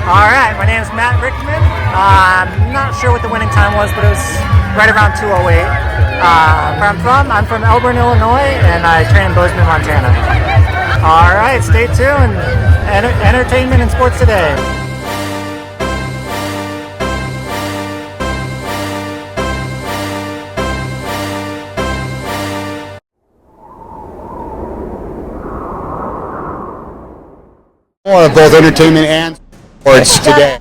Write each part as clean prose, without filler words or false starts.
All right, my name is Matt Richtman. I'm not sure what the winning time was, but it was right around 2:08. Where I'm from Elburn, Illinois, and I train in Bozeman, Montana. All right, stay tuned. Entertainment and sports today. More of both entertainment and sports today.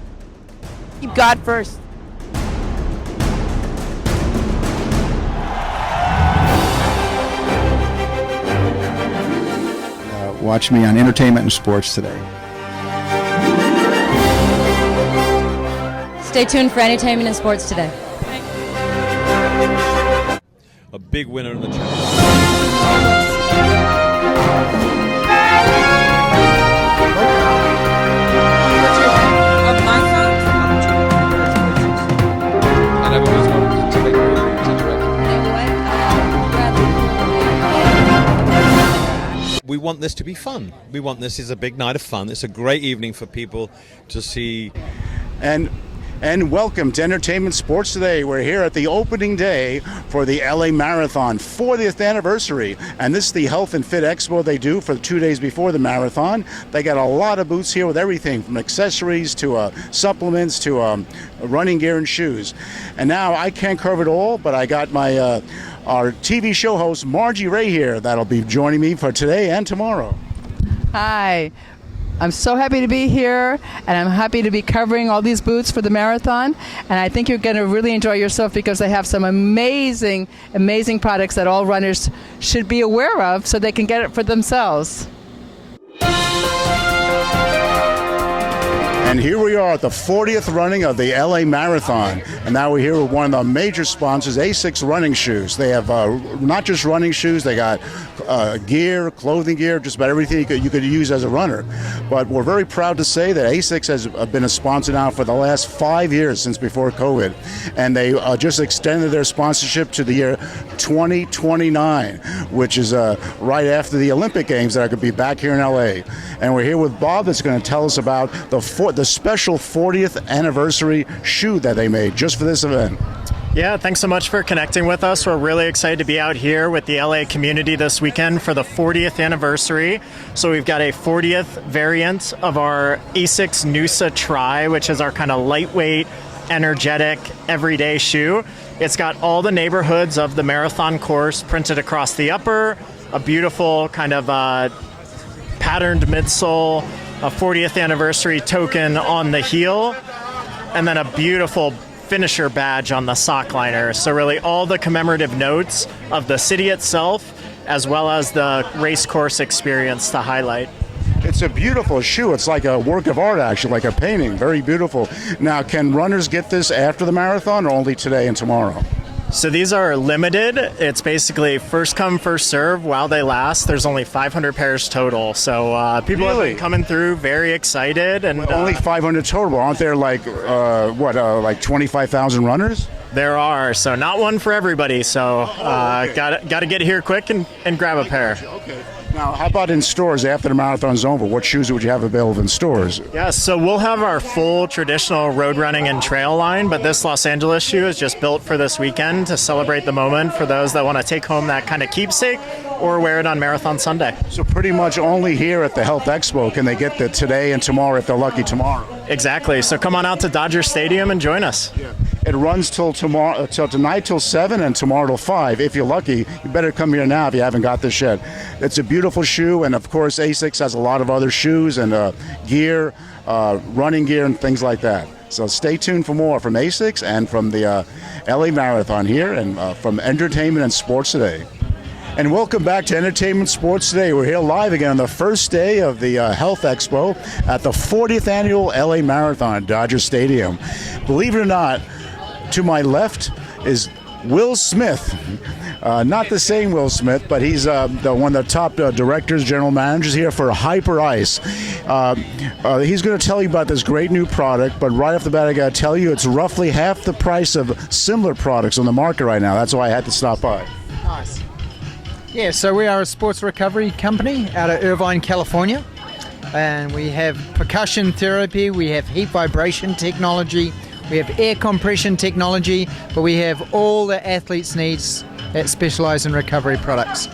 Keep God first. Watch me on entertainment and sports today. Stay tuned for entertainment and sports today. A big winner in the challenge. We want this to be fun. We want this is a big night of fun. It's a great evening for people to see. And welcome to Entertainment Sports Today. We're here at the opening day for the LA Marathon 40th anniversary. And this is the Health and Fit Expo they do for 2 days before the marathon. They got a lot of booths here with everything from accessories to supplements to running gear and shoes. And now I can't cover it all, but I got my our TV show host Margie Ray here that'll be joining me for today and tomorrow. Hi. I'm so happy to be here, and I'm happy to be covering all these booths for the marathon. And I think you're going to really enjoy yourself because they have some amazing, amazing products that all runners should be aware of so they can get it for themselves. And here we are at the 40th running of the LA Marathon. And now we're here with one of the major sponsors, ASICS running shoes. They have not just running shoes, they got gear, clothing gear, just about everything you could use as a runner. But we're very proud to say that ASICS has been a sponsor now for the last 5 years since before COVID. And they just extended their sponsorship to the year 2029, which is right after the Olympic Games that are going to be back here in LA. And we're here with Bob that's going to tell us about the special 40th anniversary shoe that they made just for this event. Yeah, thanks so much for connecting with us. We're really excited to be out here with the LA community this weekend for the 40th anniversary. So we've got a 40th variant of our ASICS Noosa Tri, which is our kind of lightweight, energetic, everyday shoe. It's got all the neighborhoods of the marathon course printed across the upper, a beautiful kind of patterned midsole, a 40th anniversary token on the heel, and then a beautiful finisher badge on the sock liner. So really all the commemorative notes of the city itself, as well as the race course experience to highlight. It's a beautiful shoe. It's like a work of art, actually, like a painting. Very beautiful. Now, can runners get this after the marathon or only today and tomorrow? So these are limited. It's basically first come, first serve while they last. There's only 500 pairs total. So people have been coming through very excited. And only 500 total. Aren't there like, like 25,000 runners? There are. So not one for everybody. So got to get here quick and grab a pair. Okay. Now, how about in stores after the marathon's over? What shoes would you have available in stores? Yeah, so we'll have our full traditional road running and trail line, but this Los Angeles shoe is just built for this weekend to celebrate the moment for those that want to take home that kind of keepsake or wear it on Marathon Sunday. So pretty much only here at the Health Expo can they get the today and tomorrow if they're lucky tomorrow. Exactly. So come on out to Dodger Stadium and join us. Yeah. It runs till tomorrow, till tonight till 7 and tomorrow till 5. If you're lucky, you better come here now if you haven't got this yet. It's a beautiful shoe, and of course ASICS has a lot of other shoes and gear, running gear and things like that. So stay tuned for more from ASICS and from the LA Marathon here and from Entertainment and Sports Today. And welcome back to Entertainment Sports Today. We're here live again on the first day of the Health Expo at the 40th annual LA Marathon at Dodger Stadium. Believe it or not, to my left is Will Smith. Not the same Will Smith, but he's one of the top directors, general managers here for Hyper Ice. He's going to tell you about this great new product, but right off the bat, I got to tell you, it's roughly half the price of similar products on the market right now. That's why I had to stop by. Nice. Yeah, so we are a sports recovery company out of Irvine, California. and we have percussion therapy, we have heat vibration technology, we have air compression technology, but we have all the athletes' needs that specialize in recovery products.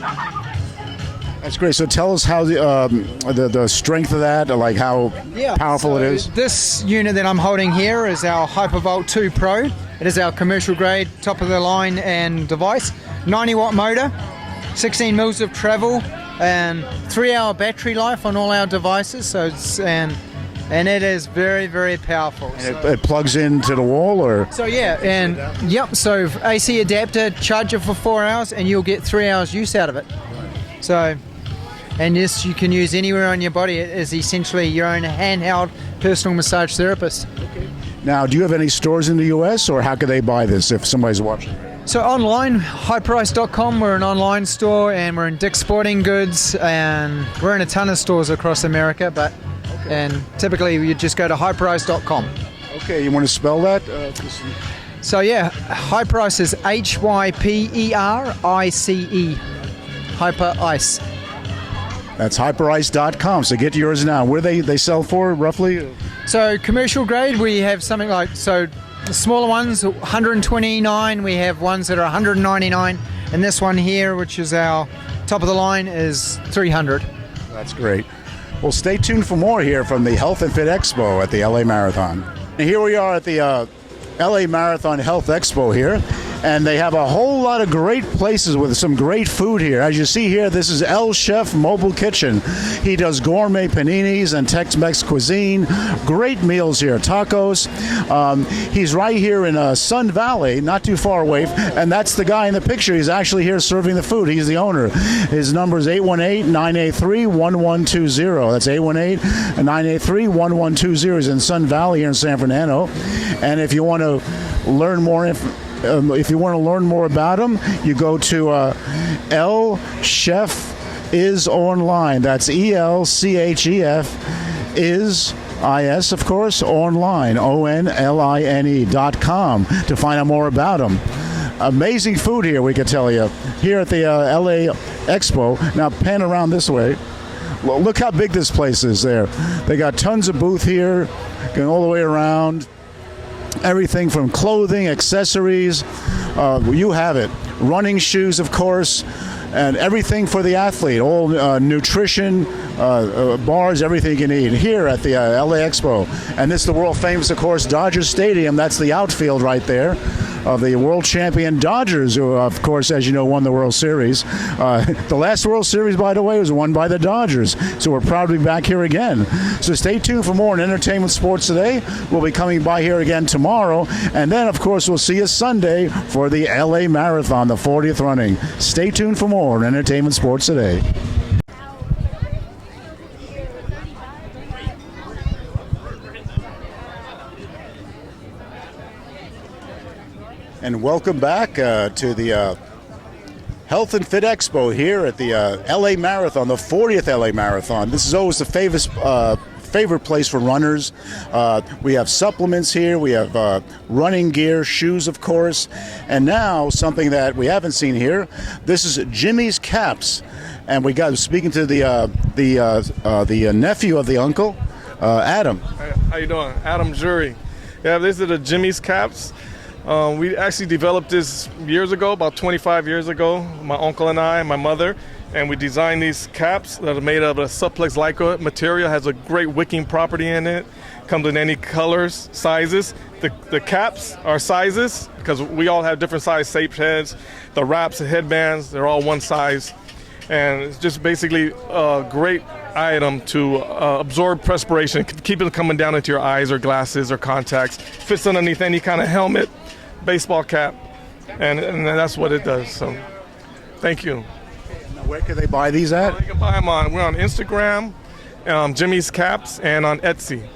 That's great. So tell us how the strength of that, like how powerful it is. This unit that I'm holding here is our Hypervolt 2 Pro. It is our commercial grade, top of the line and device. 90 watt motor, 16 mils of travel, and 3-hour battery life on all our devices. So it's and it is very, very powerful. And it plugs into the wall, or? So yeah, and yep. So AC adapter, charge it for 4 hours, and you'll get 3 hours use out of it. So, and this you can use anywhere on your body. It is essentially your own handheld personal massage therapist. Okay. Now, do you have any stores in the U.S., or how can they buy this if somebody's watching? So online, highprice.com, we're an online store, and we're in Dick's Sporting Goods, and we're in a ton of stores across America, but and typically you just go to highprice.com. Okay, you want to spell that? So yeah, Hyperice is HYPERICE, Hyper Ice. That's hyperice.com, so get yours now. Where they sell for, roughly? So commercial grade, we have something like, so the smaller ones, 129, we have ones that are 199, and this one here, which is our top of the line, is 300. That's great. Well, stay tuned for more here from the Health and Fit Expo at the LA Marathon. And here we are at the LA Marathon Health Expo here, and they have a whole lot of great places with some great food here. As you see here, this is El Chef Mobile Kitchen. He does gourmet paninis and Tex-Mex cuisine. Great meals here, tacos. He's right here in Sun Valley, not too far away, and that's the guy in the picture. He's actually here serving the food. He's the owner. His number is 818-983-1120. That's 818-983-1120. He's in Sun Valley here in San Fernando. And if you want to learn more about him, you go to El Chef is online. That's ELCHEF is IS, of course, online, ONLINE.com to find out more about him. Amazing food here, we can tell you, here at the LA Expo. Now pan around this way. Well, look how big this place is there. They got tons of booth here, going all the way around. Everything from clothing, accessories, you have it. Running shoes, of course, and everything for the athlete. All nutrition, bars, everything you need here at the LA Expo. And this is the world famous, of course, Dodger Stadium. That's the outfield right there of the world champion Dodgers, who, of course, as you know, won the World Series. The last World Series, by the way, was won by the Dodgers. So we're proud to be back here again. So stay tuned for more on Entertainment Sports Today. We'll be coming by here again tomorrow. And then, of course, we'll see you Sunday for the LA Marathon, the 40th running. Stay tuned for more on Entertainment Sports Today. And welcome back to the Health and Fit Expo here at the LA Marathon, the 40th LA Marathon. This is always the favorite place for runners. We have supplements here. We have running gear, shoes, of course. And now something that we haven't seen here. This is Jimmy's Caps. And we got speaking to the nephew of the uncle, Adam. How you doing? Adam Jury. Yeah, these are the Jimmy's Caps. We actually developed this years ago, about 25 years ago, my uncle and I and my mother, and we designed these caps that are made of a suplex lycra material, has a great wicking property in it, comes in any colors, sizes. The caps are sizes because we all have different size shape heads. The wraps, the headbands, they're all one size. And it's just basically a great item to absorb perspiration, keep it coming down into your eyes or glasses or contacts. Fits underneath any kind of helmet, baseball cap, and that's what it does. So, thank you. Now, where can they buy these at? You can buy them we're on Instagram, Jimmy's Caps, and on Etsy,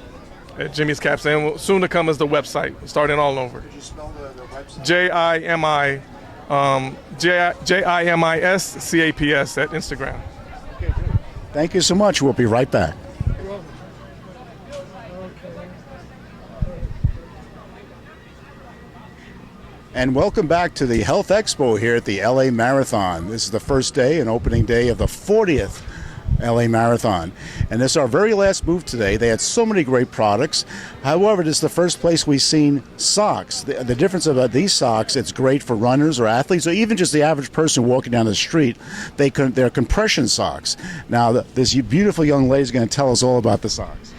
at Jimmy's Caps. And soon to come is the website, starting all over. Could you spell the website? JIMISCAPS at Instagram. Okay, good. Thank you so much. We'll be right back. And welcome back to the Health Expo here at the LA Marathon. This is the first day and opening day of the 40th LA Marathon. And this is our very last booth today. They had so many great products. However, this is the first place we've seen socks. The difference about these socks, it's great for runners or athletes or even just the average person walking down the street. They're compression socks. Now, this beautiful young lady is going to tell us all about the socks.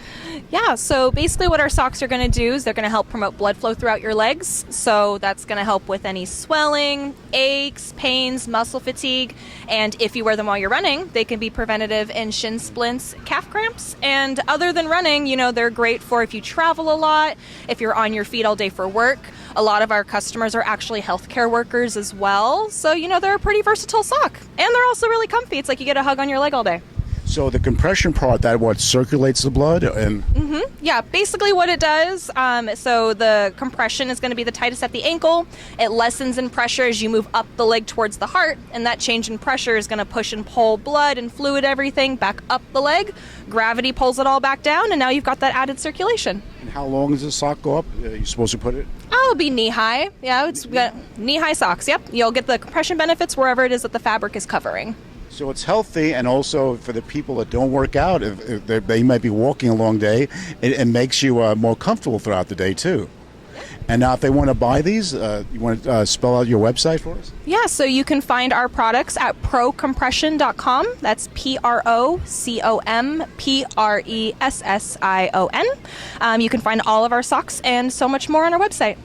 Yeah, so basically what our socks are going to do is they're going to help promote blood flow throughout your legs. So that's going to help with any swelling, aches, pains, muscle fatigue. And if you wear them while you're running, they can be preventative in shin splints, calf cramps. And other than running, they're great for if you travel a lot, if you're on your feet all day for work. A lot of our customers are actually healthcare workers as well. So, they're a pretty versatile sock. And they're also really comfy. It's like you get a hug on your leg all day. So the compression part, that what circulates the blood? And Yeah, basically what it does, so the compression is going to be the tightest at the ankle. It lessens in pressure as you move up the leg towards the heart, and that change in pressure is going to push and pull blood and fluid, everything back up the leg. Gravity pulls it all back down, and now you've got that added circulation. And how long does the sock go up? You're supposed to put it? Oh, it'll be knee-high. Yeah, it's knee-high socks, yep. You'll get the compression benefits wherever it is that the fabric is covering. So it's healthy, and also for the people that don't work out, if they might be walking a long day, it makes you more comfortable throughout the day too. And now if they want to buy these, you want to spell out your website for us? Yeah, so you can find our products at procompression.com. That's PROCOMPRESSION. You can find all of our socks and so much more on our website.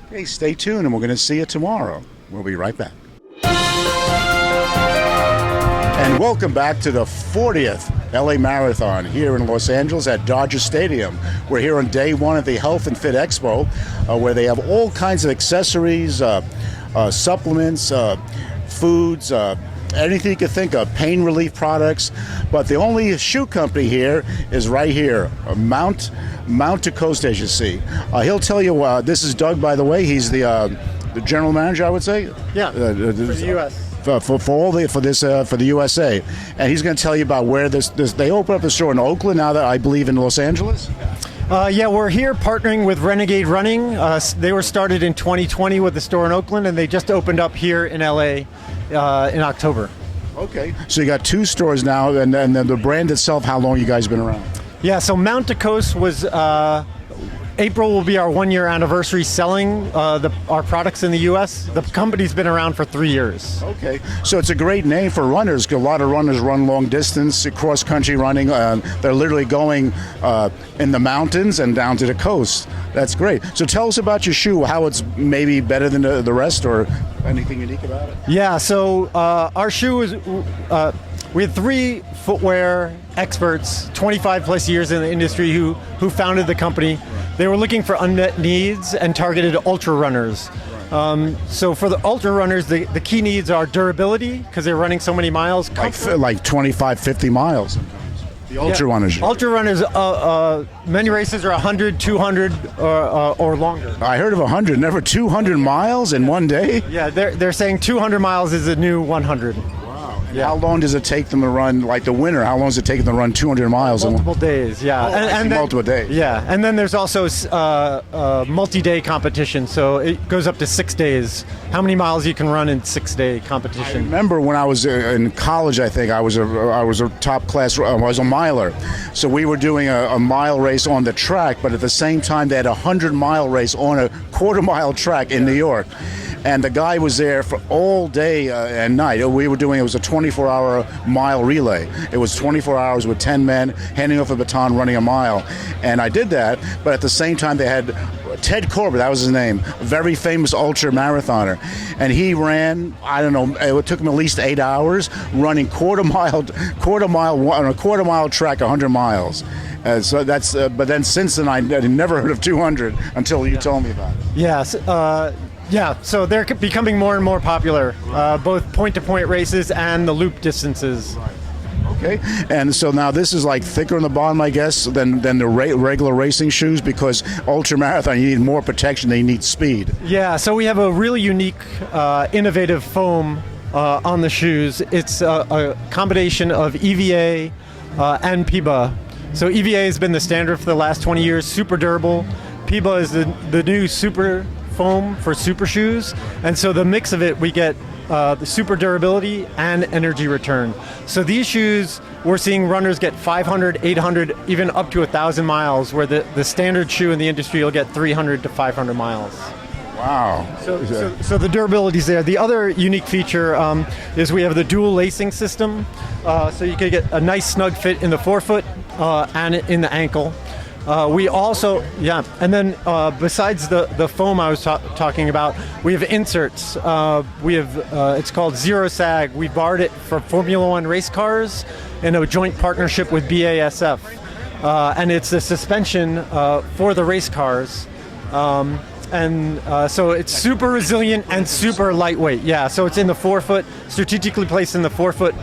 Okay, stay tuned, and we're going to see you tomorrow. We'll be right back. And welcome back to the 40th LA Marathon here in Los Angeles at Dodger Stadium. We're here on day one of the Health and Fit Expo, where they have all kinds of accessories, supplements, foods, anything you can think of, pain relief products. But the only shoe company here is right here, Mount to Coast, as you see. He'll tell you, this is Doug, by the way. He's the general manager, I would say. Yeah, for the U.S. For the USA, and he's going to tell you about where this they opened up a store in Oakland, now that I believe in Los Angeles. Yeah, we're here partnering with Renegade Running. They were started in 2020 with the store in Oakland, and they just opened up here in LA in October. Okay, so you got two stores now, and then the brand itself. How long you guys been around? Yeah, so Mount to Coast was. April will be our 1-year anniversary selling our products in the U.S. The company's been around for 3 years. Okay, so it's a great name for runners, because a lot of runners run long distance, cross-country running. They're literally going in the mountains and down to the coast. That's great. So tell us about your shoe, how it's maybe better than the rest, or anything unique about it? Yeah, so our shoe is... we had 3 footwear experts, 25 plus years in the industry, who founded the company. They were looking for unmet needs and targeted ultra runners. So for the ultra runners, the key needs are durability, because they're running so many miles. Like 25, 50 miles. The ultra runners. Ultra runners, many races are 100, 200, or longer. I heard of 100, never 200 miles in one day? Yeah, they're saying 200 miles is the new 100. Yeah. How long does it take them to run, like the winter, how long does it take them to run 200 miles? Multiple days, yeah. And then, multiple days. Yeah, and then there's also multi-day competition, so it goes up to 6 days. How many miles you can run in 6-day competition? I remember when I was in college, I think, I was a top class, I was a miler. So we were doing a mile race on the track, but at the same time they had a 100-mile race on a quarter-mile track in New York. And the guy was there for all day and night. It was a 24-hour mile relay. It was 24 hours with 10 men handing off a baton, running a mile. And I did that, but at the same time they had Ted Corbett, that was his name, a very famous ultra marathoner. And he ran, I don't know, it took him at least 8 hours running quarter mile on a quarter mile track, 100 miles. So that's, but then since then I never heard of 200 until you told me about it. Yes. Yeah, so they're becoming more and more popular, both point-to-point races and the loop distances. Okay, and so now this is like thicker on the bottom, I guess, than the regular racing shoes, because ultra marathon you need more protection than you need speed. Yeah, so we have a really unique, innovative foam on the shoes. It's a combination of EVA and PIBA. So EVA has been the standard for the last 20 years, super durable. PIBA is the new super foam for super shoes, and so the mix of it, we get the super durability and energy return. So these shoes, we're seeing runners get 500, 800, even up to 1,000 miles, where the standard shoe in the industry will get 300 to 500 miles. Wow. So the durability's there. The other unique feature is we have the dual lacing system. So you can get a nice snug fit in the forefoot and in the ankle. We also, and then besides the foam I was talking about, we have inserts. We have, it's called Zero Sag. We borrowed it for Formula One race cars in a joint partnership with BASF. And it's a suspension for the race cars. So it's super resilient and super lightweight. Yeah, so it's in the forefoot, strategically placed in the forefoot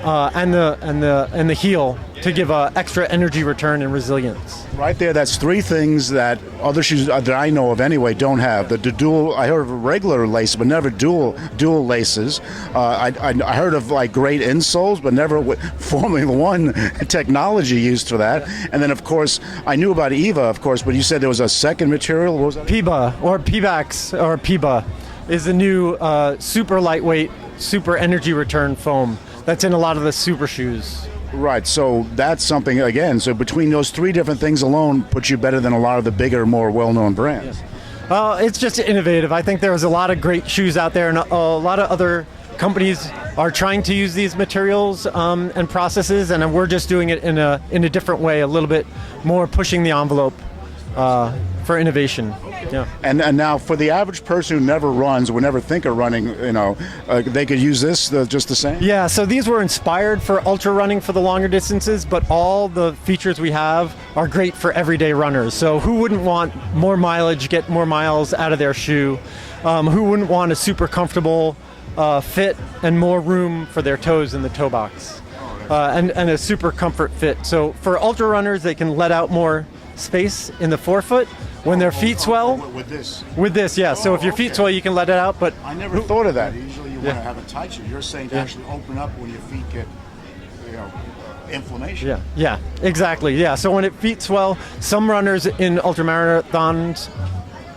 and the heel to give extra energy return and resilience. Right there, that's three things that other shoes that I know of anyway don't have. The dual, I heard of regular laces, but never dual laces. I heard of like great insoles, but never Formula One technology used for that. And then of course, I knew about EVA, of course, but you said there was a second material. What was that? PIBA or PBAX or PIBA is the new super lightweight, super energy return foam that's in a lot of the super shoes. Right, so that's something, again, so between those three different things alone puts you better than a lot of the bigger, more well-known brands. Yes. It's just innovative. I think there's a lot of great shoes out there, and a lot of other companies are trying to use these materials and processes, and we're just doing it in a different way, a little bit more pushing the envelope for innovation. Yeah. And now for the average person who never runs, would never think of running, they could use this just the same? Yeah, so these were inspired for ultra running for the longer distances, but all the features we have are great for everyday runners. So who wouldn't want more mileage, get more miles out of their shoe? Who wouldn't want a super comfortable fit and more room for their toes in the toe box? And a super comfort fit. So for ultra runners, they can let out more space in the forefoot. When their feet swell, with this, yeah. So if your feet swell, you can let it out. But I never thought of that. Usually, you want to have a tight shoe. You're saying to actually open up when your feet get, inflammation. Yeah, exactly. Yeah. So when feet swell, some runners in ultramarathons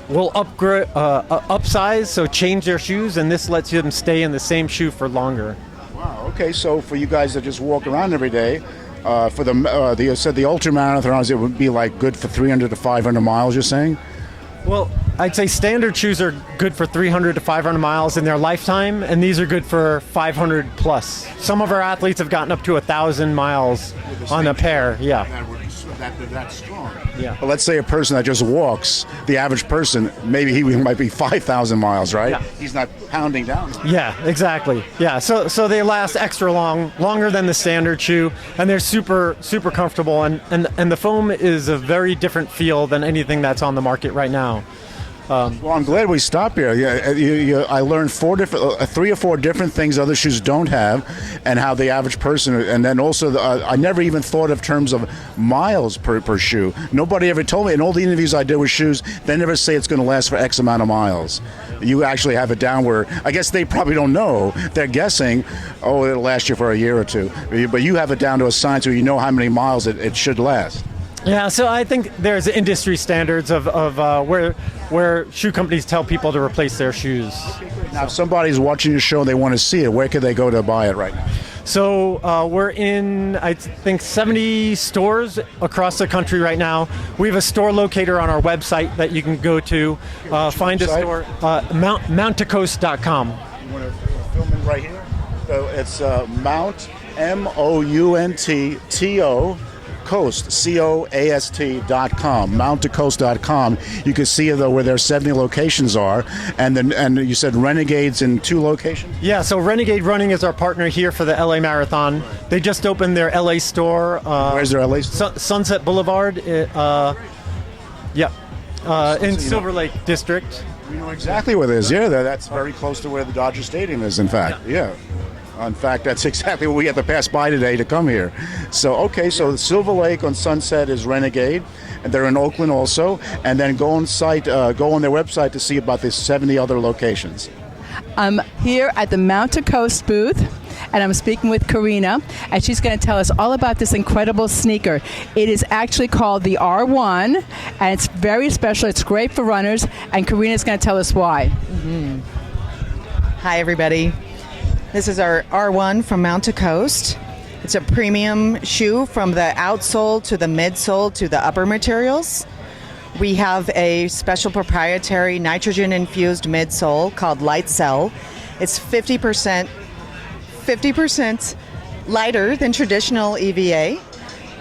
will upsize, so change their shoes, and this lets them stay in the same shoe for longer. Wow. Okay. So for you guys that just walk around every day. For you said the ultra marathons, it would be like good for 300 to 500 miles. You're saying? Well, I'd say standard shoes are good for 300 to 500 miles in their lifetime, and these are good for 500 plus. Some of our athletes have gotten up to 1,000 miles on a pair. Yeah. That's strong. Yeah. But let's say a person that just walks, the average person, maybe he might be 5,000 miles, right? Yeah. He's not pounding down. Yeah, exactly. Yeah, so they last extra longer than the standard shoe, and they're super comfortable, and the foam is a very different feel than anything that's on the market right now. Well, I'm glad we stopped here. I learned 3 or 4 different things other shoes don't have, and how the average person, and then also I never even thought of terms of miles per shoe. Nobody ever told me. In all the interviews I did with shoes, they never say it's going to last for X amount of miles. You actually have it down where, I guess they probably don't know. They're guessing, it'll last you for a year or two. But you have it down to a science where you know how many miles it should last. Yeah, so I think there's industry standards of where shoe companies tell people to replace their shoes. Now, if somebody's watching your show and they want to see it, where could they go to buy it right now? So we're in, I think, 70 stores across the country right now. We have a store locator on our website that you can go to, find a store, mounttocoast.com. You want to film it right here? So it's Mount, MOUNTTO, Coast, COAST.com, mounttocoast.com. You can see though where their 70 locations are, and you said Renegade's in 2 locations? Yeah, so Renegade Running is our partner here for the LA Marathon. They just opened their LA store. Where's their LA store? Sunset Boulevard. In Silver Lake District. We know exactly where it is. Yeah, that's very close to where the Dodger Stadium is, in fact. Yeah. In fact, that's exactly what we had to pass by today to come here. So Silver Lake on Sunset is Renegade, and they're in Oakland also. And then go on their website to see about the 70 other locations. I'm here at the Mount to Coast booth, and I'm speaking with Karina, and she's going to tell us all about this incredible sneaker. It is actually called the R1, and it's very special. It's great for runners, and Karina's going to tell us why. Hi, everybody. This is our R1 from Mount to Coast. It's a premium shoe from the outsole to the midsole to the upper materials. We have a special proprietary nitrogen-infused midsole called Light Cell. It's 50% lighter than traditional EVA,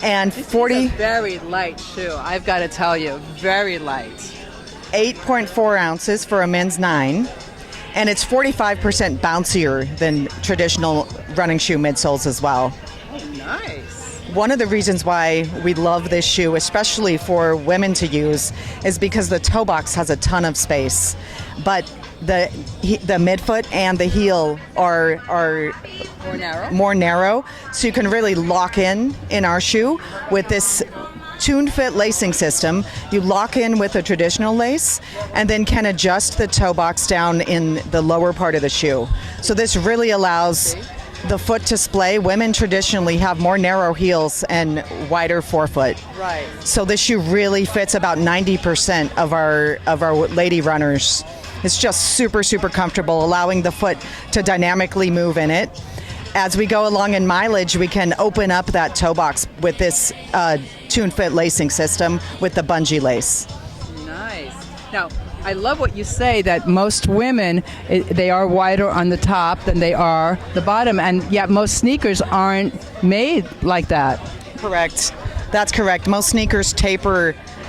and This is a very light shoe. I've got to tell you, very light. 8.4 ounces for a men's 9, and it's 45% bouncier than traditional running shoe midsoles as well. Oh, nice. One of the reasons why we love this shoe, especially for women to use, is because the toe box has a ton of space, but the midfoot and the heel are more narrow, so you can really lock in our shoe with this tuned fit lacing system. You lock in with a traditional lace and then can adjust the toe box down in the lower part of the shoe. So this really allows the foot to splay. Women traditionally have more narrow heels and wider forefoot. Right. So this shoe really fits about 90% of our lady runners. It's just super, super comfortable, allowing the foot to dynamically move in it. As we go along in mileage, we can open up that toe box with this tuned fit lacing system with the bungee lace. Nice. Now, I love what you say that most women, they are wider on the top than they are the bottom, and yet most sneakers aren't made like that. Correct. That's correct. Most sneakers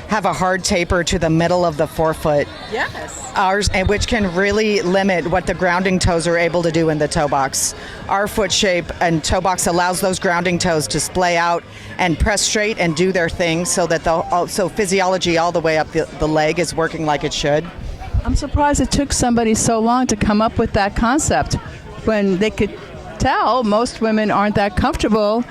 have a hard taper to the middle of the forefoot. Yes. Ours, and which can really limit what the grounding toes are able to do in the toe box. Our foot shape and toe box allows those grounding toes to splay out and press straight and do their thing, so that so physiology all the way up the leg is working like it should. I'm surprised it took somebody so long to come up with that concept when they could tell most women aren't that comfortable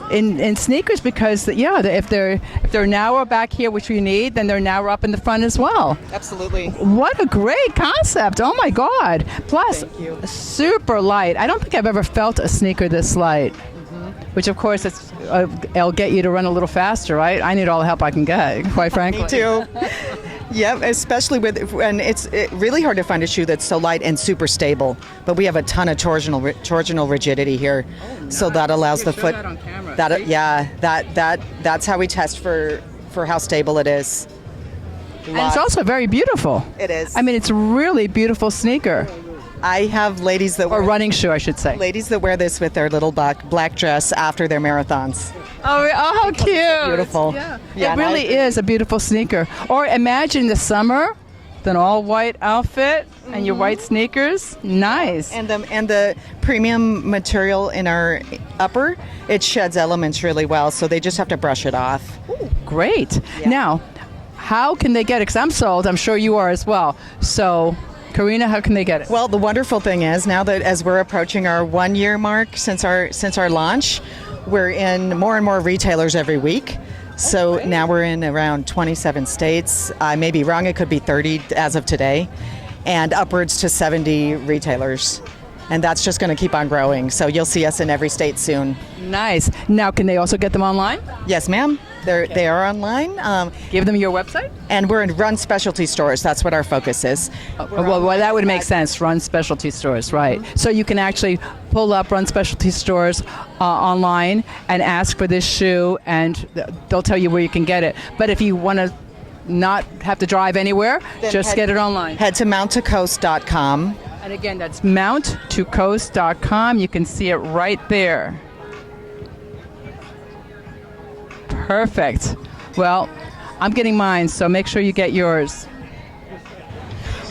in sneakers, because if they're narrow back here, which we need, then they're narrow up in the front as well. Absolutely. What a great concept. Oh my God. Plus, super light. I don't think I've ever felt a sneaker this light. Which, of course, it'll get you to run a little faster, right? I need all the help I can get, quite frankly. Me too. Yep, especially and it's really hard to find a shoe that's so light and super stable. But we have a ton of torsional rigidity here, so that allows the foot. That on camera. That's how we test for how stable it is. And it's also very beautiful. It is. I mean, it's a really beautiful sneaker. I have ladies that or running shoe, I should say. Ladies that wear this with their little black dress after their marathons. Oh, how cute! Beautiful. Yeah, it really is a beautiful sneaker. Or imagine the summer, an all white outfit and your white sneakers. Nice. And the premium material in our upper, it sheds elements really well, so they just have to brush it off. Ooh, great. Yeah. Now, how can they get it? Because I'm sold. I'm sure you are as well. So, Karina, how can they get it? Well, the wonderful thing is now that as we're approaching our 1 year mark since our launch, we're in more and more retailers every week. So now we're in around 27 states. I may be wrong, it could be 30 as of today, and upwards to 70 retailers. And that's just going to keep on growing. So you'll see us in every state soon. Nice. Now, can they also get them online? Yes, ma'am. They are online. Give them your website? And we're in Run Specialty Stores. That's what our focus is. Well, that would make sense. Run Specialty Stores, right. Mm-hmm. So you can actually pull up Run Specialty Stores online and ask for this shoe, and they'll tell you where you can get it. But if you want to not have to drive anywhere, then just get it online. Head to mounttocoast.com. And again, that's mounttocoast.com. You can see it right there. Perfect. Well, I'm getting mine, so make sure you get yours.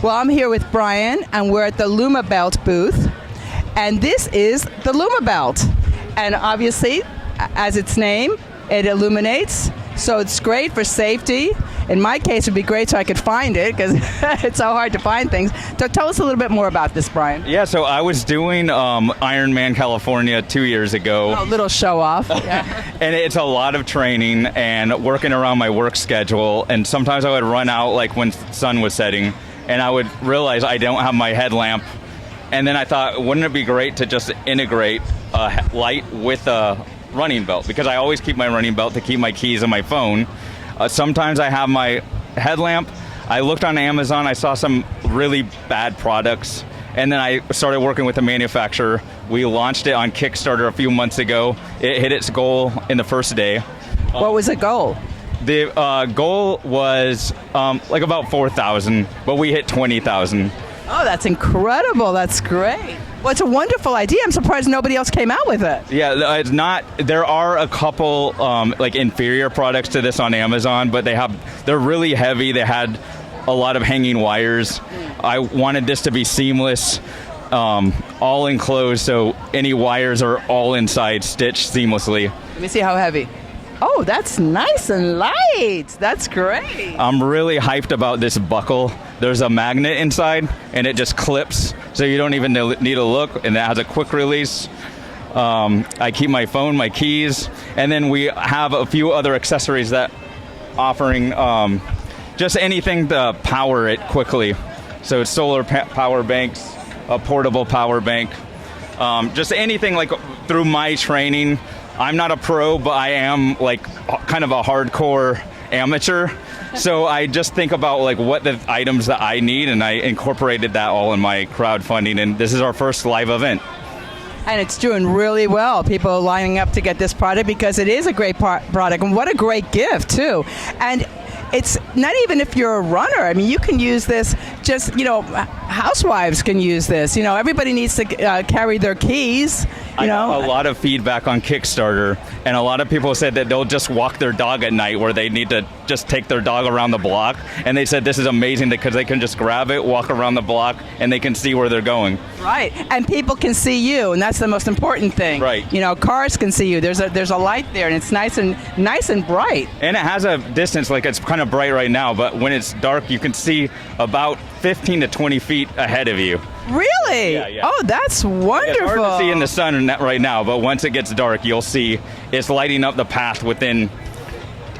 Well, I'm here with Brian, and we're at the Luma Belt booth. And this is the Luma Belt. And obviously, as its name, it illuminates. So it's great for safety. In my case, it would be great so I could find it, because it's so hard to find things. So tell us a little bit more about this, Brian. Yeah, so I was doing Ironman California 2 years ago. A little show off. Yeah. And it's a lot of training and working around my work schedule. And sometimes I would run out like when the sun was setting, and I would realize I don't have my headlamp. And then I thought, wouldn't it be great to just integrate a light with a running belt? Because I always keep my running belt to keep my keys and my phone. Sometimes I have my headlamp. I looked on Amazon. I saw some really bad products, And then I started working with the manufacturer. We launched it on Kickstarter a few months ago. It hit its goal in the first day. What was the goal? The goal was like about 4,000, but we hit 20,000. Oh, that's incredible. That's great. Well, it's a wonderful idea. I'm surprised nobody else came out with it. Yeah, it's not. There are a couple like inferior products to this on Amazon, but they're really heavy. They had a lot of hanging wires. I wanted this to be seamless, all enclosed, so any wires are all inside, stitched seamlessly. Let me see how heavy. Oh, that's nice and light. That's great. I'm really hyped about this buckle. There's a magnet inside, and it just clips, so you don't even need to look, and it has a quick release. I keep my phone, my keys, and then we have a few other accessories that offering just anything to power it quickly. So it's solar power banks, a portable power bank, just anything like through my training. I'm not a pro, but I am like kind of a hardcore amateur. So I just think about like what the items that I need, and I incorporated that all in my crowdfunding. And this is our first live event. And it's doing really well. People are lining up to get this product because it is a great product. And what a great gift, too. And it's not even if you're a runner. I mean, you can use this just, housewives can use this. Everybody needs to carry their keys. I got a lot of feedback on Kickstarter, and a lot of people said that they'll just walk their dog at night where they need to just take their dog around the block. And they said this is amazing because they can just grab it, walk around the block, and they can see where they're going. Right, and people can see you, and that's the most important thing. Right. Cars can see you. There's a light there, and it's nice and bright. And it has a distance, like it's kind of bright right now, but when it's dark, you can see about 15 to 20 feet ahead of you. Really? Yeah. Oh, that's wonderful. It's hard to see in the sun right now, but once it gets dark, you'll see it's lighting up the path within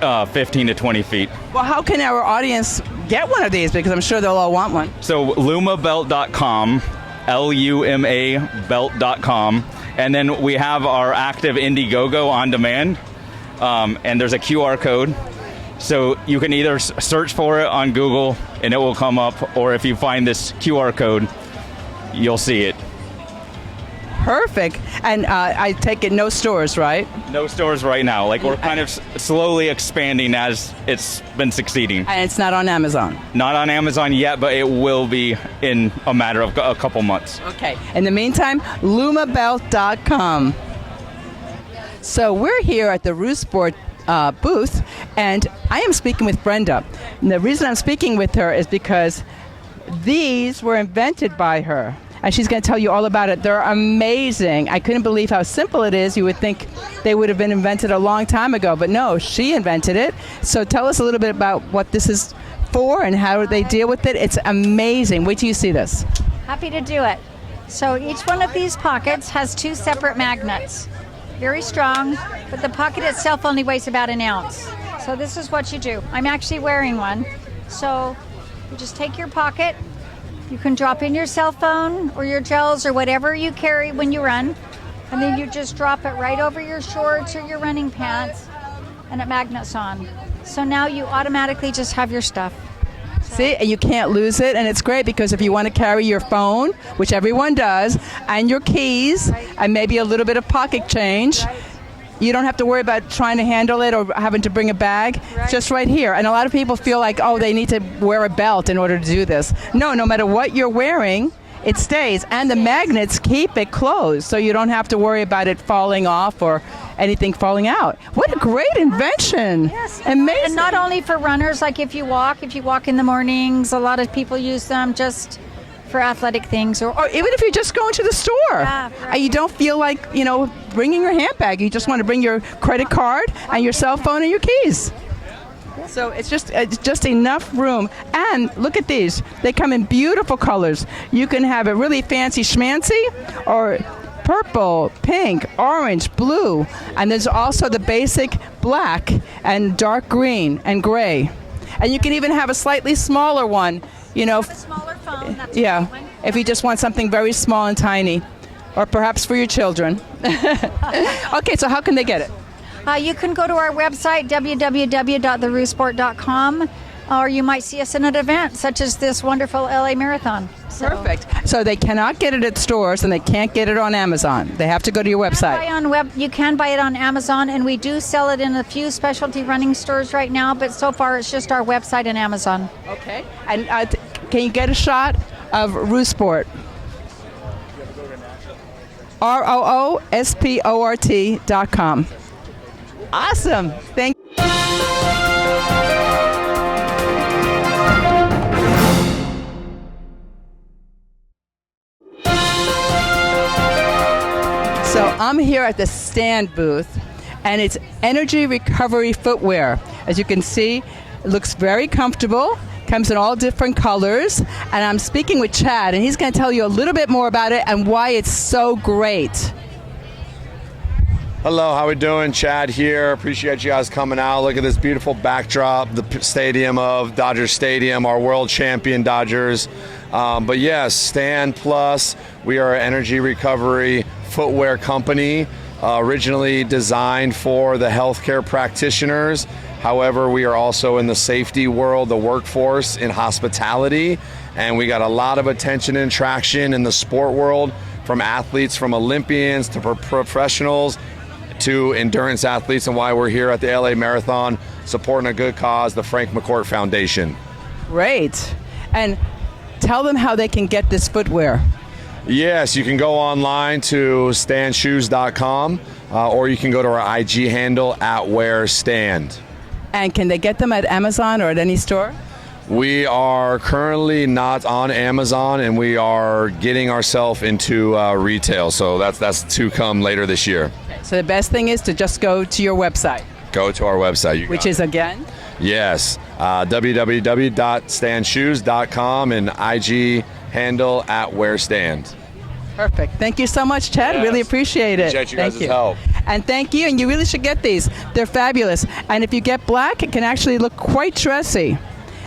15 to 20 feet. Well, how can our audience get one of these? Because I'm sure they'll all want one. So lumabelt.com, L-U-M-A belt.com, and then we have our active Indiegogo on demand, and there's a QR code. So you can either search for it on Google and it will come up, or if you find this QR code, you'll see it. Perfect. And I take it no stores, right? No stores right now. Like we're kind of slowly expanding as it's been succeeding. And it's not on Amazon? Not on Amazon yet, but it will be in a matter of a couple months. Okay. In the meantime, lumabelt.com. So we're here at the Roosport booth, and I am speaking with Brenda. And the reason I'm speaking with her is because these were invented by her, and she's going to tell you all about it. They're amazing. I couldn't believe how simple it is. You would think they would have been invented a long time ago, but no, she invented it. So tell us a little bit about what this is for and how they deal with it. It's amazing. Wait till you see this. Happy to do it. So each one of these pockets has two separate magnets. Very strong, but the pocket itself only weighs about an ounce. So this is what you do. I'm actually wearing one. So you just take your pocket. You can drop in your cell phone or your gels or whatever you carry when you run. And then you just drop it right over your shorts or your running pants, and it magnets on. So now you automatically just have your stuff. See, and you can't lose it, and it's great because if you want to carry your phone, which everyone does, and your keys, and maybe a little bit of pocket change, you don't have to worry about trying to handle it or having to bring a bag. It's just right here. And a lot of people feel like, oh, they need to wear a belt in order to do this. No matter what you're wearing, it stays, and the magnets keep it closed, so you don't have to worry about it falling off or anything falling out. What a great invention. Yes. Amazing. And not only for runners, like if you walk in the mornings, a lot of people use them just for athletic things. Or even if you're just going to the store. Yeah, right. You don't feel like, bringing your handbag. You just want to bring your credit card and your cell phone and your keys. So it's just enough room. And look at these. They come in beautiful colors. You can have it really fancy schmancy or purple, pink, orange, blue. And there's also the basic black and dark green and gray. And you can even have a slightly smaller one, A smaller phone. That's if you just want something very small and tiny. Or perhaps for your children. Okay, so how can they get it? You can go to our website, www.theroosport.com. or you might see us in an event such as this wonderful LA Marathon. So Perfect. So they cannot get it at stores and they can't get it on Amazon. They have to go to your website. You can buy it on Amazon, and we do sell it in a few specialty running stores right now, but so far it's just our website and Amazon. Okay. And can you get a shot of Roosport? ROOSPORT.com. Awesome. Thank you. So I'm here at the stand booth, and it's energy recovery footwear. As you can see, it looks very comfortable, comes in all different colors, and I'm speaking with Chad, and he's going to tell you a little bit more about it and why it's so great. Hello, how we doing? Chad here. Appreciate you guys coming out. Look at this beautiful backdrop, the stadium of Dodger Stadium, our world champion Dodgers. But yes, Stand Plus, we are an energy recovery footwear company, originally designed for the healthcare practitioners. However, we are also in the safety world, the workforce, in hospitality, and we got a lot of attention and traction in the sport world, from athletes, from Olympians to professionals to endurance athletes, and why we're here at the LA Marathon supporting a good cause, the Frank McCourt Foundation. Great. And tell them how they can get this footwear. Yes, you can go online to standshoes.com or you can go to our IG handle @wearstand. And can they get them at Amazon or at any store? We are currently not on Amazon, and we are getting ourselves into retail, so that's to come later this year. So the best thing is to just go to your website. Go to our website. Which is again? Yes, www.standshoes.com and IG handle @wearstand. Perfect. Thank you so much, Chad. Yes. Really appreciate it. Appreciate you guys' help. And thank you, and you really should get these. They're fabulous. And if you get black, it can actually look quite dressy.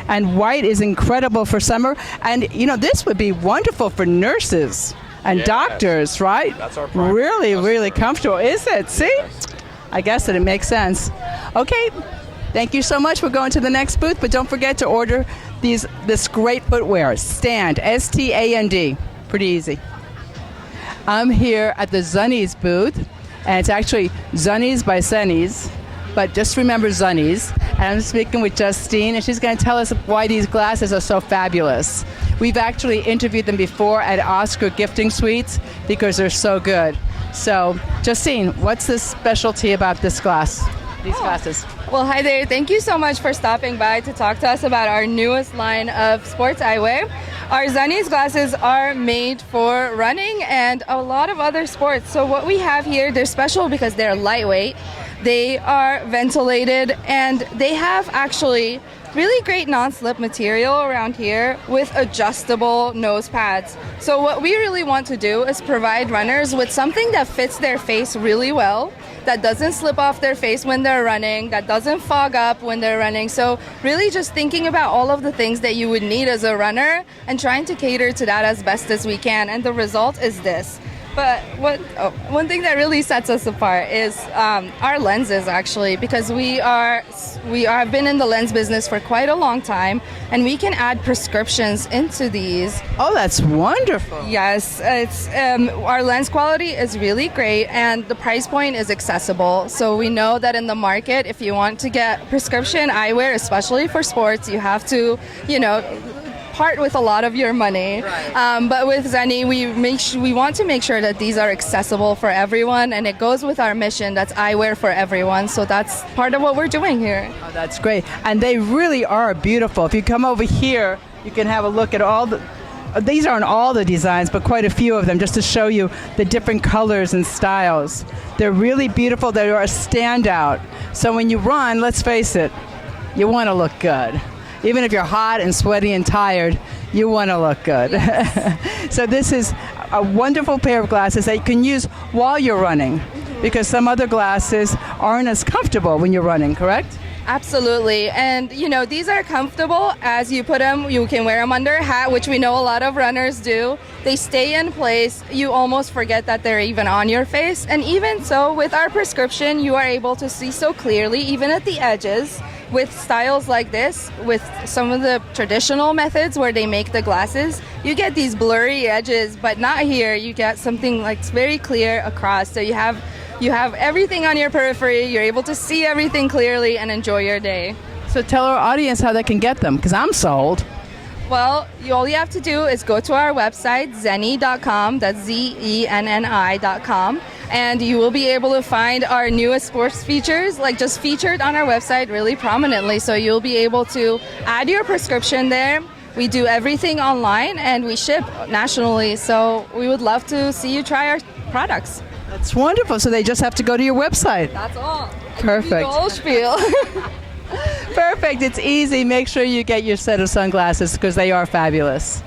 And white is incredible for summer. And, you know, this would be wonderful for nurses and doctors, right? That's our really, really comfortable. Is it? See? Yes. I guess that it makes sense. Okay. Thank you so much. We're going to the next booth, but don't forget to order this great footwear. Stand, STAND. Pretty easy. I'm here at the Zunnies booth, and it's actually Zunnies by Sunnies, but just remember Zunnies. And I'm speaking with Justine, and she's going to tell us why these glasses are so fabulous. We've actually interviewed them before at Oscar Gifting Suites because they're so good. So, Justine, what's the specialty about these glasses? Well, hi there. Thank you so much for stopping by to talk to us about our newest line of sports eyewear. Our Zunnies glasses are made for running and a lot of other sports. So what we have here, they're special because they're lightweight. They are ventilated, and they have actually really great non-slip material around here with adjustable nose pads. So what we really want to do is provide runners with something that fits their face really well, that doesn't slip off their face when they're running, that doesn't fog up when they're running. So really just thinking about all of the things that you would need as a runner and trying to cater to that as best as we can. And the result is this. But one thing that really sets us apart is our lenses, actually, because we have been in the lens business for quite a long time, and we can add prescriptions into these. Oh, that's wonderful. Yes, it's our lens quality is really great, and the price point is accessible. So we know that in the market, if you want to get prescription eyewear, especially for sports, you have to, part with a lot of your money. Right. But with Zunny, we want to make sure that these are accessible for everyone, and it goes with our mission, that's eyewear for everyone. So that's part of what we're doing here. Oh, that's great. And they really are beautiful. If you come over here, you can have a look at these aren't all the designs, but quite a few of them, just to show you the different colors and styles. They're really beautiful. They are a standout. So when you run, let's face it, you want to look good. Even if you're hot and sweaty and tired, you want to look good. Yes. So this is a wonderful pair of glasses that you can use while you're running, because some other glasses aren't as comfortable when you're running, correct? Absolutely. And, these are comfortable as you put them. You can wear them under a hat, which we know a lot of runners do. They stay in place. You almost forget that they're even on your face. And even so, with our prescription, you are able to see so clearly, even at the edges. with styles like this, with some of the traditional methods where they make the glasses, you get these blurry edges, but not here. You get something like very clear across. So you have everything on your periphery. You're able to see everything clearly and enjoy your day. So tell our audience how they can get them, because I'm sold. Well, all you have to do is go to our website, zenni.com, that's ZENNI.com, and you will be able to find our newest sports features, like just featured on our website really prominently. So you'll be able to add your prescription there. We do everything online and we ship nationally, so we would love to see you try our products. That's wonderful. So they just have to go to your website. That's all. Perfect. The whole spiel. Perfect. It's easy. Make sure you get your set of sunglasses because they are fabulous.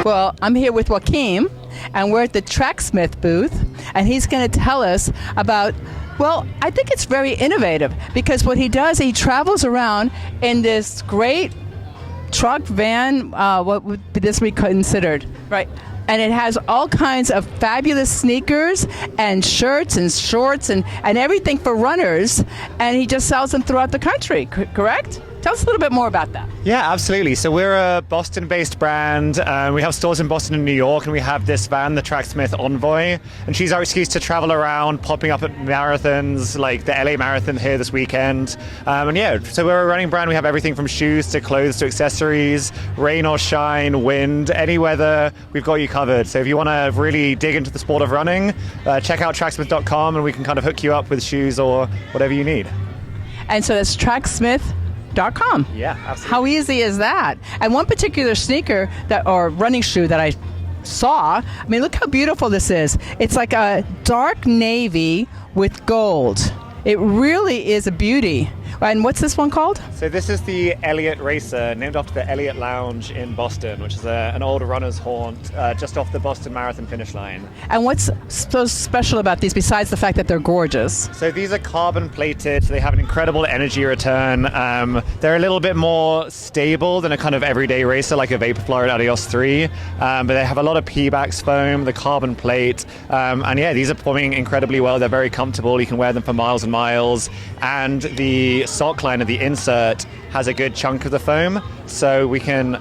Well, I'm here with Joaquim, and we're at the Tracksmith booth, and he's going to tell us about, well, I think it's very innovative because what he does, he travels around in this great truck, van, what would this be considered, right? And it has all kinds of fabulous sneakers and shirts and shorts and everything for runners, and he just sells them throughout the country, correct? Tell us a little bit more about that. Yeah, absolutely. So we're a Boston-based brand. We have stores in Boston and New York, and we have this van, the Tracksmith Envoy, and she's our excuse to travel around, popping up at marathons, like the LA Marathon here this weekend. And yeah, so we're a running brand. We have everything from shoes to clothes to accessories, rain or shine, wind, any weather, we've got you covered. So if you want to really dig into the sport of running, check out tracksmith.com, and we can kind of hook you up with shoes or whatever you need. And so that's Tracksmith.com. Yeah, absolutely. How easy is that? And one particular sneaker or running shoe that I saw, I mean, look how beautiful this is. It's like a dark navy with gold. It really is a beauty. And what's this one called? So this is the Elliott Racer, named after the Elliott Lounge in Boston, which is an old runner's haunt just off the Boston Marathon finish line. And what's so special about these besides the fact that they're gorgeous? So these are carbon plated, so they have an incredible energy return. They're a little bit more stable than a kind of everyday racer like a Vaporfly or Adios 3, but they have a lot of P-Bax foam, the carbon plate, and yeah, these are performing incredibly well. They're very comfortable. You can wear them for miles and miles, and the sock line of the insert has a good chunk of the foam, so we can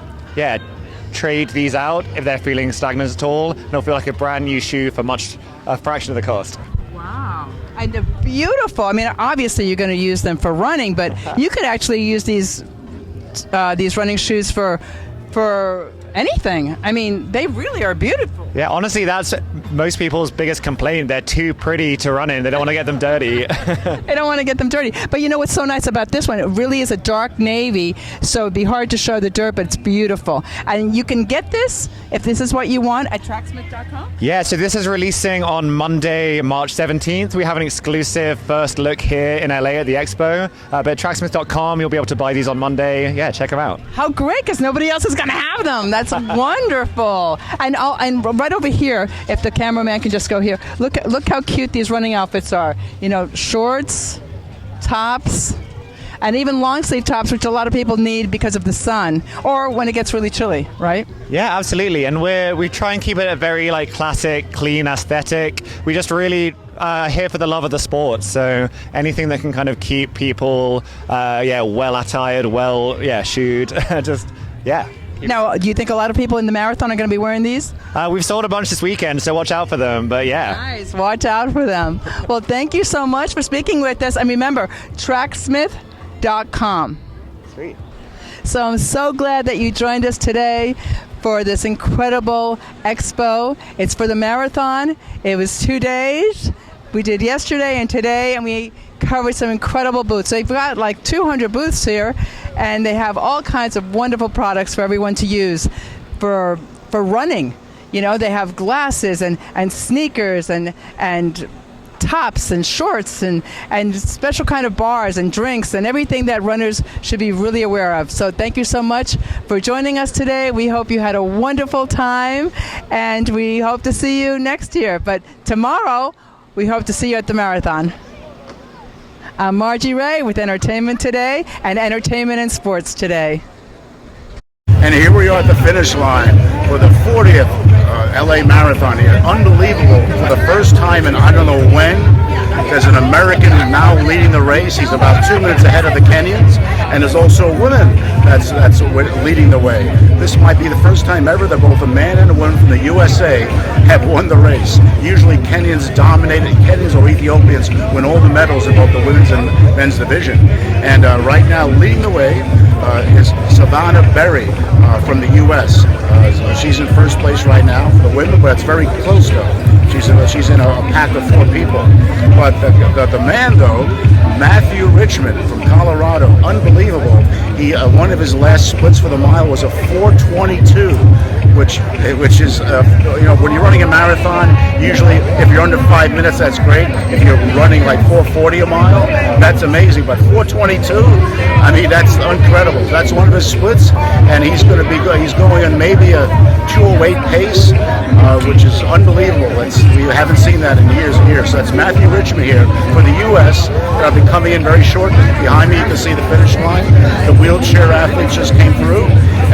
trade these out if they're feeling stagnant at all, and it'll feel like a brand new shoe for a fraction of the cost. Wow. And they're beautiful. I mean, obviously you're going to use them for running, but you could actually use these running shoes for anything. I mean, they really are beautiful. Yeah, honestly, that's most people's biggest complaint. They're too pretty to run in. They don't want to get them dirty. They don't want to get them dirty. But you know what's so nice about this one? It really is a dark navy, so it'd be hard to show the dirt, but it's beautiful. And you can get this, if this is what you want, at tracksmith.com? Yeah, so this is releasing on Monday, March 17th. We have an exclusive first look here in LA at the Expo. But at tracksmith.com, you'll be able to buy these on Monday. Yeah, check them out. How great, because nobody else is going to have them. That's wonderful. And right over here, if the cameraman can just go here, look how cute these running outfits are. You know, shorts, tops, and even long sleeve tops, which a lot of people need because of the sun or when it gets really chilly, right? Yeah, absolutely. And we try and keep it a very classic, clean aesthetic. We just really here for the love of the sport. So anything that can kind of keep people well attired, shoed, just yeah. Now, do you think a lot of people in the marathon are going to be wearing these? We've sold a bunch this weekend, so watch out for them, but yeah. Nice, watch out for them. Well, thank you so much for speaking with us. And remember, tracksmith.com. Sweet. So I'm so glad that you joined us today for this incredible expo. It's for the marathon. It was 2 days. We did yesterday and today, and we covered some incredible booths. So they've got like 200 booths here, and they have all kinds of wonderful products for everyone to use for running. You know, they have glasses and sneakers and tops and shorts and special kind of bars and drinks and everything that runners should be really aware of. So thank you so much for joining us today. We hope you had a wonderful time, and we hope to see you next year. But tomorrow, we hope to see you at the marathon. I'm Margie Ray with Entertainment Today and Entertainment and Sports Today. And here we are at the finish line for the 40th LA Marathon here. Unbelievable. For the first time in I don't know when, there's an American now leading the race. He's about 2 minutes ahead of the Kenyans. And there's also a woman that's leading the way. This might be the first time ever that both a man and a woman from the USA have won the race. Usually Kenyans dominated. Kenyans or Ethiopians win all the medals in both the women's and men's division. And right now leading the way is Savannah Berry from the U.S. She's in first place right now for the women, but it's very close though. She's in a pack of 4 people. But the man though, Matthew Richtman from Colorado, unbelievable. He one of his last splits for the mile was a 4:22, which is when you're running a marathon, usually if you're under 5 minutes, that's great. If you're running like 4:40 a mile, that's amazing. But 4:22, I mean, that's incredible. That's one of his splits, and he's going to be good. He's going on maybe a 2:08 pace, which is unbelievable. We haven't seen that in years and years. So that's Matthew Richtman here for the U.S. I'll be coming in very shortly. Behind me, you can see the finish line. The wheelchair athletes just came through,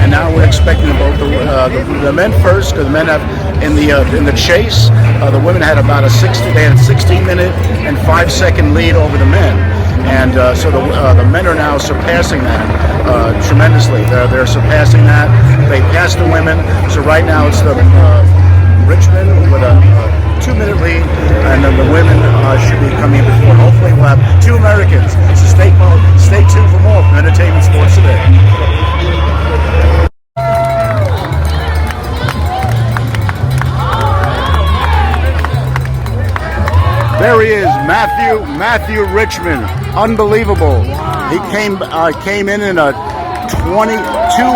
and now we're expecting both the men first, because the men have in the chase. The women had about a 16-minute and 5-second lead over the men, and so the men are now surpassing that tremendously. They're surpassing that. They passed the women, so right now it's the Richtman with a 2-minute lead, and then the women should be coming in before. Hopefully we'll have 2 Americans. So stay tuned for more from Entertainment Sports Today. There he is, Matthew Richtman. Unbelievable. He came in a 22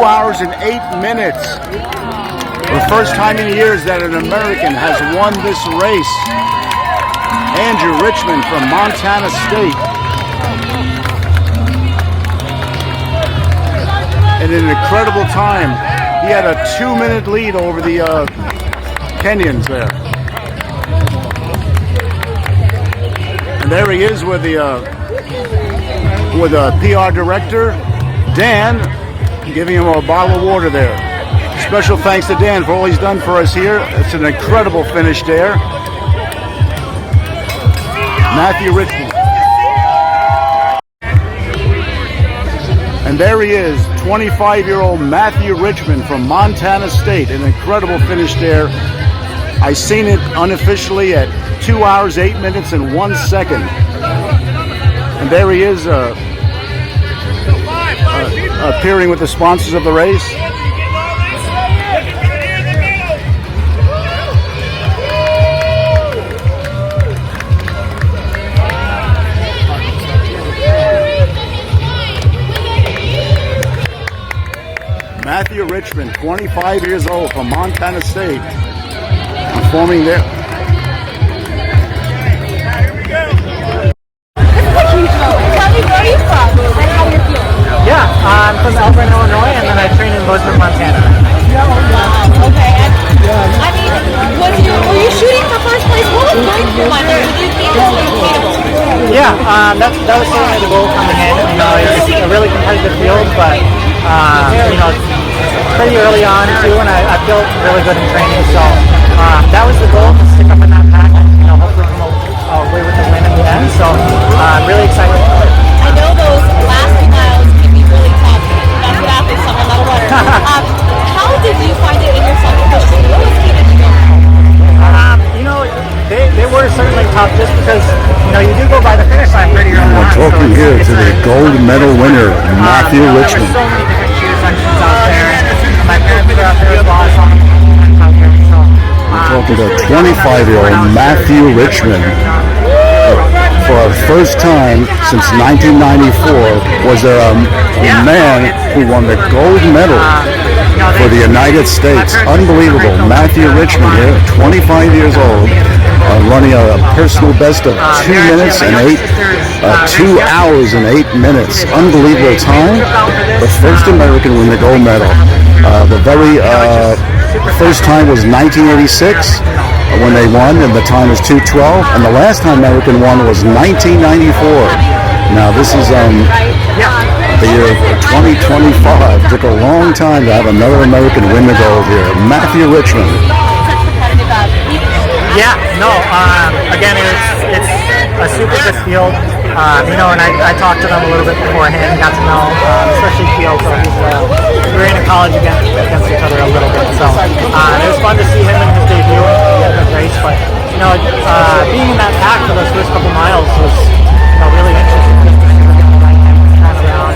hours and 8 minutes. The first time in years that an American has won this race. Andrew Richtman from Montana State. In an incredible time. He had a 2-minute lead over the Kenyans there. And there he is with the PR director, Dan, giving him a bottle of water there. Special thanks to Dan for all he's done for us here. It's an incredible finish there. Matthew Richtman. And there he is, 25-year-old Matthew Richtman from Montana State. An incredible finish there. I seen it unofficially at 2 hours, 8 minutes, and 1 second. And there he is appearing with the sponsors of the race. Matthew Richtman, 25 years old, from Montana State, performing there. Yeah, I'm from Elburn, Illinois, and then I train in Bozeman, Montana. Wow, okay. I mean, were you shooting for first place? What was going through my mind? Did you think this was attainable? Yeah, that was certainly the goal coming in. You know, it's a really competitive field, but you know, pretty early on too, and I feel really good in training. So that was the goal, to stick up in that pack and, you know, hopefully come away with the win in the end. So I'm really excited for it. I know those last 2 miles can be really tough. That's what athletes are, no matter what. How did you find it in yourself to push through? What was key to you? You know, they were certainly tough just because, you know, you do go by the finish line pretty early on. We're talking here to the gold medal winner, Matthew Richtman. There were so many different shoe sections out there, and my parents were out there as well. I saw them out there. So, we're talking to 25-year-old Matthew Richtman. For the first time since 1994, was there a man who won the gold medal for the United States. Unbelievable. Matthew Richtman here, 25 years old, running a personal best of 2 minutes and 2 hours and 8 minutes. Unbelievable time. The first American win the gold medal. The very first time was 1986 when they won, and the time was 2:12. And the last time American won was 1994. Now this is the year of 2025. Took a long time to have another American win the gold here. Matthew Richman. Yeah, no, again, it's a super good field, and I talked to them a little bit beforehand, got to know, especially Field, so we were in college against each other a little bit, so it was fun to see him in his debut in the race, but, being in that pack for those first couple miles was, really interesting, pass around,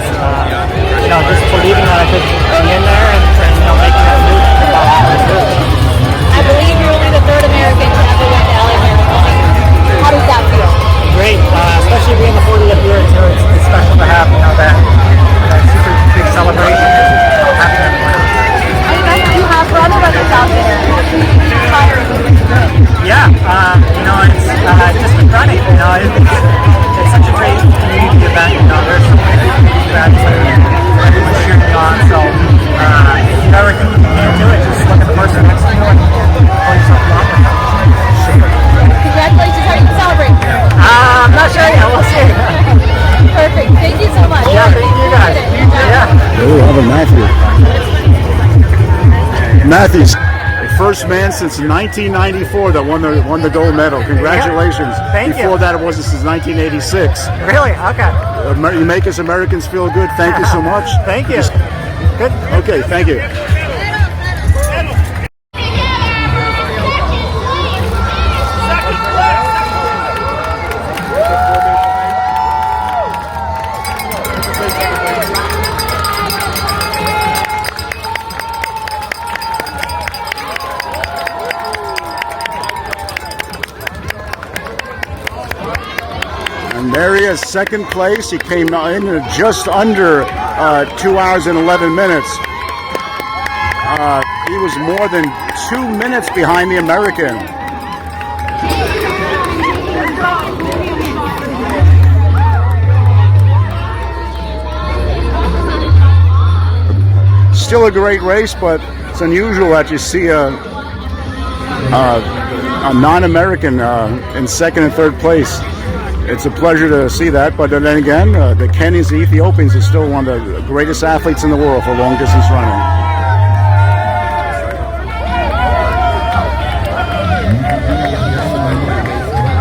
just believing that I could be in there and making that move. I believe you're only the third American to ever win the LA Marathon. How does that feel? Great, especially being the 40th year too. It's special to have that super big celebration. Having that win. You have other runners out there. Yeah, it's just been running. It's such a great community event. There's so many events that everyone's cheering on. So everything you can do it, just look at the person next to you and pull yourself along with them. Congratulations, how do you celebrate? I'm not sure yet, we'll see. Perfect, thank you so much. Yeah, thank you guys. Yeah. Oh, how about Matthew? Matthew's the first man since 1994 that won the gold medal. Congratulations. Yeah. Thank you. Before that, it wasn't since 1986. Really? Okay. You make us Americans feel good. Thank you so much. Thank you. Good. Okay, thank you. Berry is second place. He came in just under 2 hours and 11 minutes. He was more than 2 minutes behind the American. Still a great race, but it's unusual that you see a non-American in second and third place. It's a pleasure to see that, but then again, the Kenyans, the Ethiopians are still one of the greatest athletes in the world for long distance running.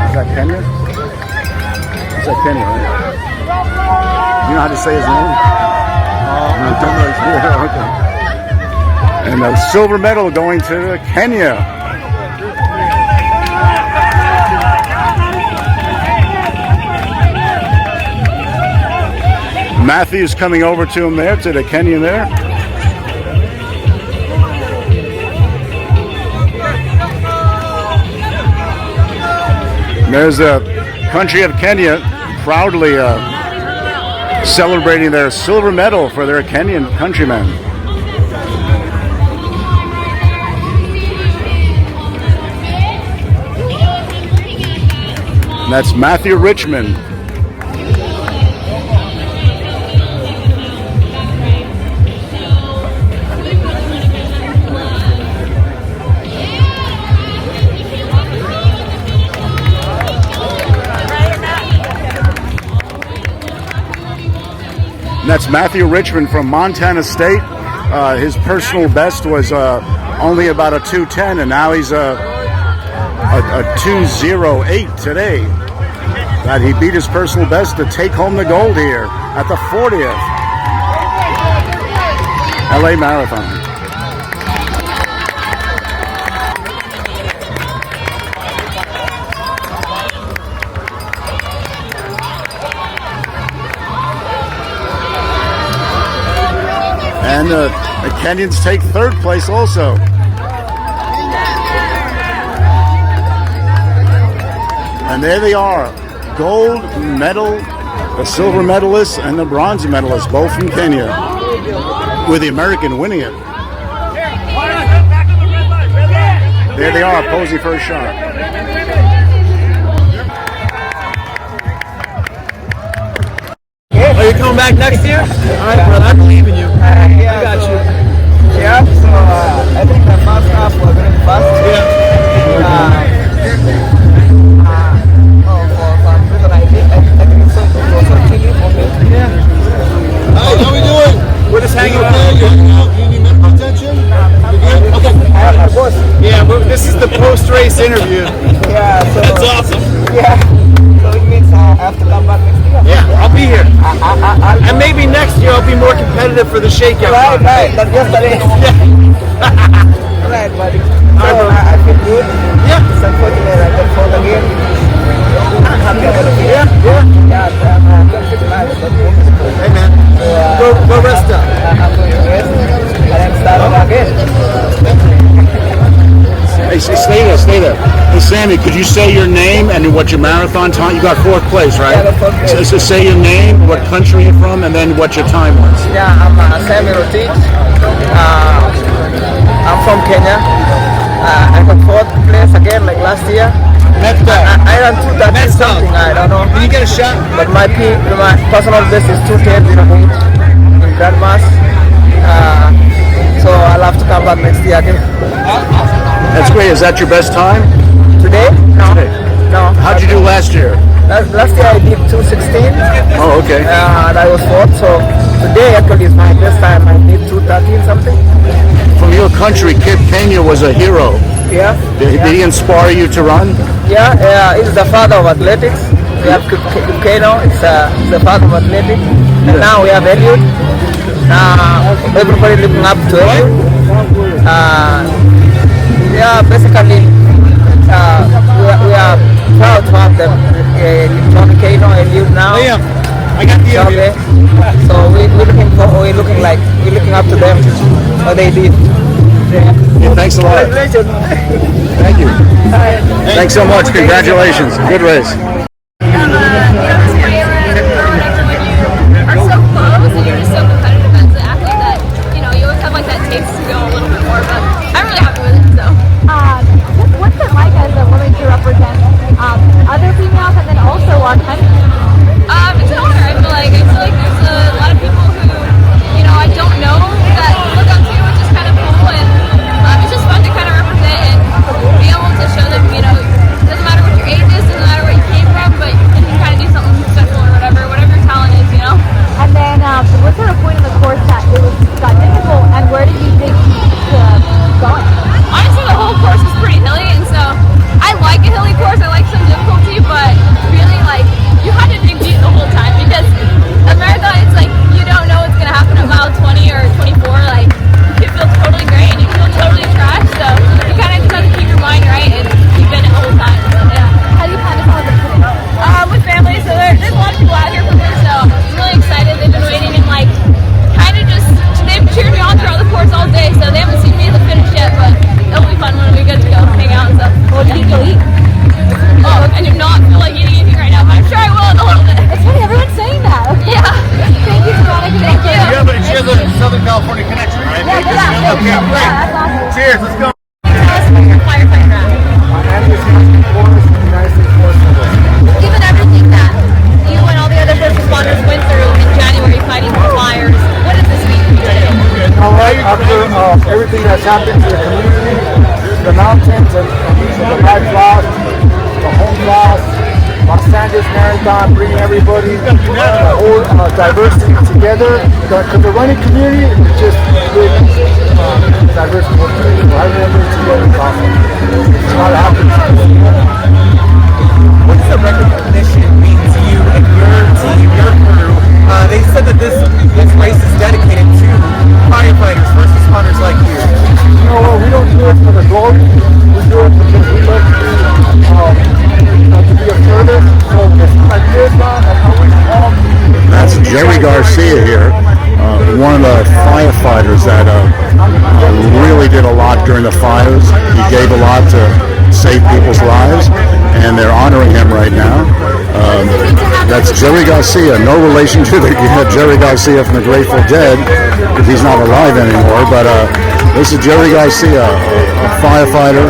Is that Kenya? Is that Kenya, right? You know how to say his name? Yeah, okay. And a silver medal going to Kenya. Matthews coming over to him there, to the Kenyan there. And there's the country of Kenya proudly celebrating their silver medal for their Kenyan countrymen. And that's Matthew Richman. That's Matthew Richman from Montana State. His personal best was only about a 2:10, and now he's a 2:08 today. That he beat his personal best to take home the gold here at the 40th LA Marathon. And the Kenyans take third place also. And there they are, gold medal, the silver medalist and the bronze medalist, both from Kenya, with the American winning it. There they are, posing for a shot. Are you coming back next year? All right, brother. I believe in you. I got you. Yeah. So I think the first half was really fast. Yeah. For some reason, I think it was so chilly for me. Yeah. That's awesome. Yeah. So it means I have to come back next year. Yeah, I'll be here. And maybe next year I'll be more competitive for the shakeout. Right. That's yesterday. Right, buddy. So I feel good. Yeah. It's unfortunate I got fall again. I'm happy about it. Yeah. I'm going to take life. Hey, man. Go rest up. I'm going to rest. And then start again. Hey, stay there. Hey, Sammy, could you say your name and what your marathon time? You got 4th place, right? Yeah, 4th place. So say your name, what country you're from, and then what your time was. Yeah, I'm Sammy Rotich. I'm from Kenya. I got 4th place again, like last year. I ran 2:30 something. I don't know. Can you get a shot? But my personal best is 2:10 in grandmas. So I'll have to come back next year again. That's great. Is that your best time? Today? No. Today. No. How'd you do last year? Last year I did 2:16. Oh, okay. And I was 4th. So today actually is my best time. I did 2:13 something. From your country, Kid Kenya was a hero. Yeah. Did he inspire you to run? Yeah, he's the father of athletics. We have Keno, it's the father of athletics. And now we have Eliud. Everybody looking up to Eliud. Yeah, basically, we are proud to have them. John Keno, Eliud now. Oh, yeah. I got the okay. So we're looking up to them. What they did. Yeah, thanks a lot. Congratulations. Thank you. Thanks so much. Congratulations. Good race. Are so close and you're just so competitive as an athlete that you always have like that taste to go a little bit more. But I'm really happy with it. So, what's it like as a woman to represent other females and then also our country? It's an honor. I feel like there's a lot of people who I don't know that look up to, which is kind of cool, and it's just fun to kind of represent and be able to show them. It doesn't matter what your age is, doesn't matter where you came from, but you can kind of do something special or whatever your talent is. And then, was there a point in the course that got difficult, and where did you think going? Honestly, the whole course was pretty hilly, and so I like a hilly course. I like some difficulty, but really, you had to dig deep the whole time because a marathon, it's you don't know what's gonna happen at mile 20 or 24. You can feel totally great and you feel totally trash, so you kind of just have to keep your mind right and keep in it the whole time. So, yeah. How do you plan to celebrate today? With family, so there's a lot of people out here for me, so I'm really excited. They've been waiting and they've cheered me on throughout the course all day, so they haven't seen me at the finish yet, but it'll be fun when we get to go hang out and stuff. What do you think you'll eat? Oh, I do not feel like eating anything right now, but I'm sure I will in a little bit. It's funny, everyone's saying that. Okay. Yeah. Thank you, Savannah. Thank you. She has a Southern California connection, right? Yeah, yeah. Okay, great. That's awesome. Cheers, let's go. Firefighter rap. Given everything that you and all the other first responders went through in January fighting fires, what does this mean for you today? After everything that's happened to the community, the mountains and the life lost, the home lost, Los Angeles Marathon, bringing everybody, the whole diversity together. Because the running community is just big, diverse community. So having everybody together is awesome. It's not happening. What does the recognition mean to you and your team, your crew? They said that this race is dedicated to firefighters, first responders like you. We don't do it for the glory. We do it because we love to be a service. So it's like this one, and how we all. That's Jerry Garcia here, one of the firefighters that really did a lot during the fires. He gave a lot to save people's lives, and they're honoring him right now. That's Jerry Garcia, no relation to the Jerry Garcia from the Grateful Dead, because he's not alive anymore, but this is Jerry Garcia, a firefighter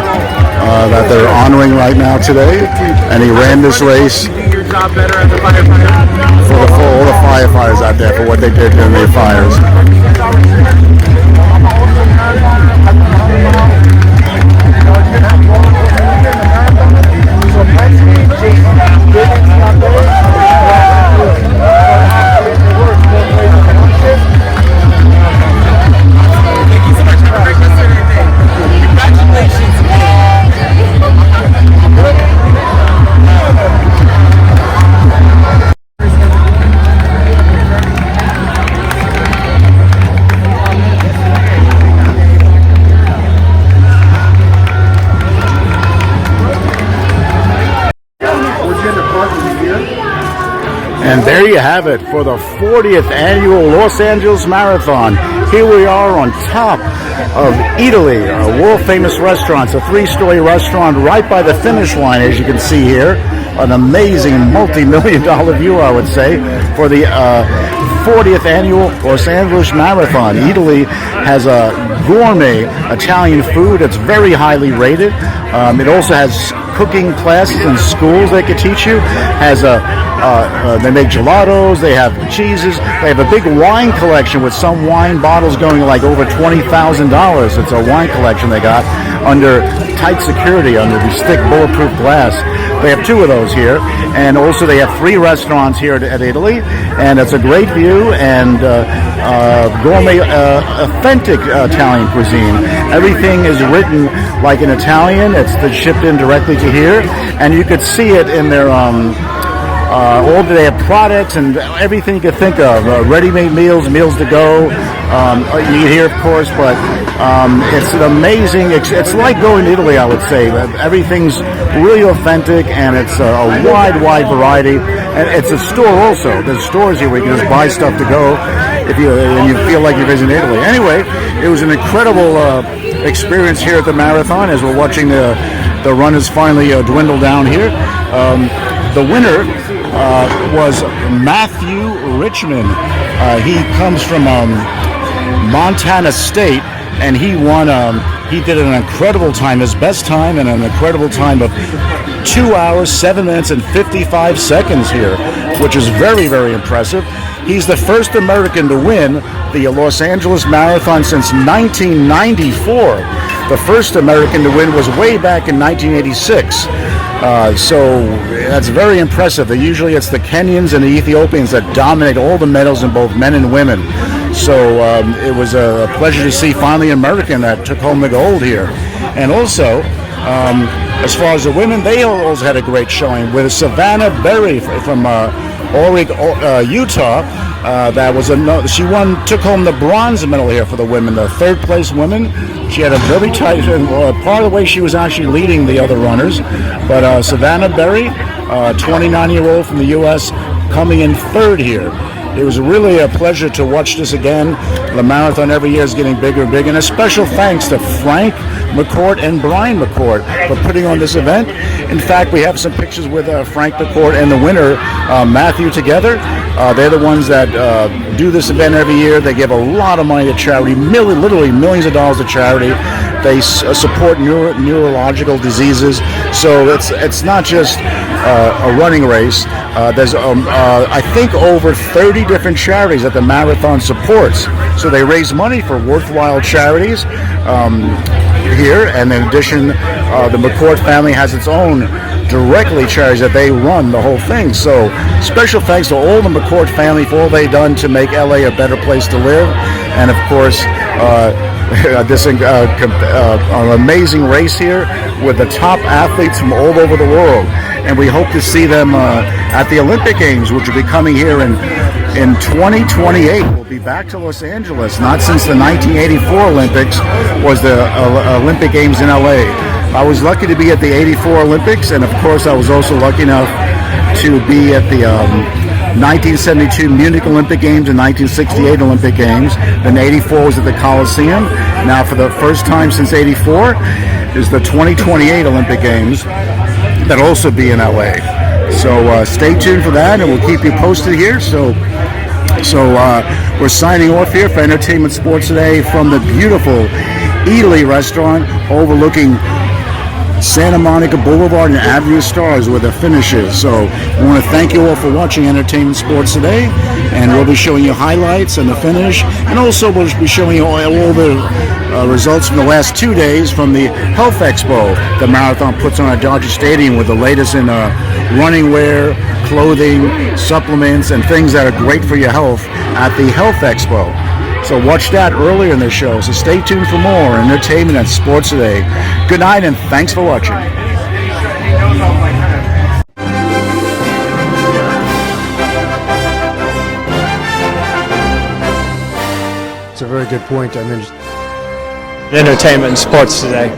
that they're honoring right now today, and he ran this race for all the firefighters out there for what they did in the fires. And there you have it for the 40th annual Los Angeles Marathon. Here we are on top of Eataly, a world-famous restaurant. It's a 3-story restaurant right by the finish line, as you can see here. An amazing multi-million-dollar view, I would say, for the 40th annual Los Angeles Marathon. Eataly has a gourmet Italian food. It's very highly rated. It also has cooking classes and schools they could teach you. They make gelatos, they have cheeses, they have a big wine collection with some wine bottles going like over $20,000. It's a wine collection they got under tight security, under these thick bulletproof glass. They have 2 of those here, and also they have 3 restaurants here at Eataly, and it's a great view and gourmet, authentic Italian cuisine. Everything is written like in Italian. It's shipped in directly to here, and you could see it in their all they have products and everything you could think of. Ready-made meals, meals to go. You eat here, of course, but it's an amazing. It's like going to Italy, I would say. Everything's really authentic, and it's a wide variety. And it's a store also. There's stores here where you can just buy stuff to go if you feel like you're visiting Italy. Anyway, it was an incredible experience here at the marathon as we're watching the runners finally dwindle down here. The winner was Matthew Richtman. He comes from Montana State, and he won. He did an incredible time, his best time, and an incredible time of 2 hours, 7 minutes, and 55 seconds here, which is very, very impressive. He's the first American to win the Los Angeles Marathon since 1994. The first American to win was way back in 1986. So that's very impressive. Usually it's the Kenyans and the Ethiopians that dominate all the medals in both men and women. So it was a pleasure to see finally an American that took home the gold here. And also, as far as the women, they also had a great showing with Savannah Berry from Orem, Utah. She took home the bronze medal here for the women, the 3rd place women. She had a very tight, part of the way she was actually leading the other runners. But Savannah Berry, 29-year-old from the U.S., coming in 3rd here. It was really a pleasure to watch this again. The marathon every year is getting bigger and bigger. And a special thanks to Frank McCourt and Brian McCourt for putting on this event. In fact, we have some pictures with Frank McCourt and the winner, Matthew, together. They're the ones that do this event every year. They give a lot of money to charity, literally millions of dollars to charity. They support neurological diseases. So it's not just a running race. There's, I think, over 30 different charities that the marathon supports. So they raise money for worthwhile charities here. And in addition, the McCourt family has its own directly charities that they run the whole thing. So special thanks to all the McCourt family for all they've done to make LA a better place to live. And of course, this an amazing race here with the top athletes from all over the world. And we hope to see them at the Olympic Games, which will be coming here in 2028. We'll be back to Los Angeles. Not since the 1984 Olympics was the Olympic Games in LA. I was lucky to be at the 84 Olympics, and of course I was also lucky enough to be at the 1972 Munich Olympic Games and 1968 Olympic Games. Then 84 was at the Coliseum. Now for the first time since 84 is the 2028 Olympic Games that'll also be in LA. So stay tuned for that, and we'll keep you posted here. So we're signing off here for Entertainment Sports Today from the beautiful Eataly Restaurant overlooking Santa Monica Boulevard and Avenue Stars where the finish is. So we want to thank you all for watching Entertainment Sports Today, and we'll be showing you highlights and the finish, and also we'll be showing you all the results from the last 2 days from the Health Expo the marathon puts on at Dodger Stadium with the latest in running wear, clothing, supplements, and things that are great for your health at the Health Expo. So watch that earlier in the show. So stay tuned for more entertainment and sports today. Good night, and thanks for watching. It's a very good point. I mean, entertainment and sports today.